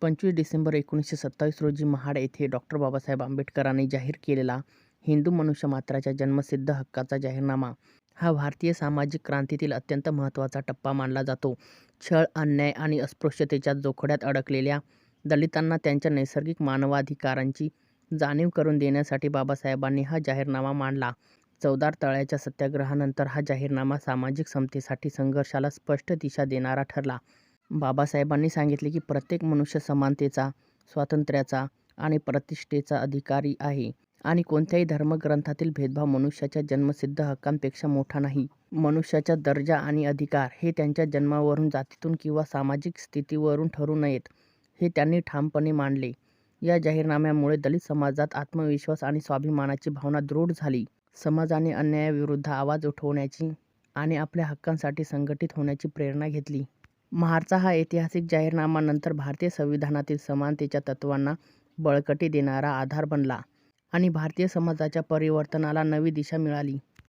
25 डिसेंबर 1927 रोजी महाड येथे डॉ. बाबासाहेब आंबेडकरांनी जाहीर केलेला हिंदू मनुष्यमात्राच्या जन्मसिद्ध हक्काचा जाहीरनामा हा भारतीय सामाजिक क्रांतीतील अत्यंत महत्त्वाचा टप्पा मानला जातो. छळ, अन्याय आणि अस्पृश्यतेच्या जोखडात अडकलेल्या दलितांना त्यांच्या नैसर्गिक मानवाधिकारांची जाणीव करून देण्यासाठी बाबासाहेबांनी हा जाहीरनामा मांडला. चवदार तळ्याच्या सत्याग्रहानंतर हा जाहीरनामा सामाजिक समतेसाठी संघर्षाला स्पष्ट दिशा देणारा ठरला. बाबासाहेबांनी सांगितले की प्रत्येक मनुष्य समानतेचा, स्वातंत्र्याचा आणि प्रतिष्ठेचा अधिकारी आहे आणि कोणत्याही धर्मग्रंथातील भेदभाव मनुष्याच्या जन्मसिद्ध हक्कांपेक्षा मोठा नाही. मनुष्याचा दर्जा आणि अधिकार हे त्यांच्या जन्मावरून, जातीतून किंवा सामाजिक स्थितीवरून ठरू नयेत, हे त्यांनी ठामपणे मांडले. या जाहीरनाम्यामुळे दलित समाजात आत्मविश्वास आणि स्वाभिमानाची भावना दृढ झाली. समाजाने अन्यायाविरुद्ध आवाज उठवण्याची आणि आपल्या हक्कांसाठी संघटित होण्याची प्रेरणा घेतली. महाडचा हा ऐतिहासिक जाहीरनामा नंतर भारतीय संविधानातील समानतेच्या तत्त्वांना बळकटी देणारा आधार बनला आणि भारतीय समाजाच्या परिवर्तनाला नवी दिशा मिळाली.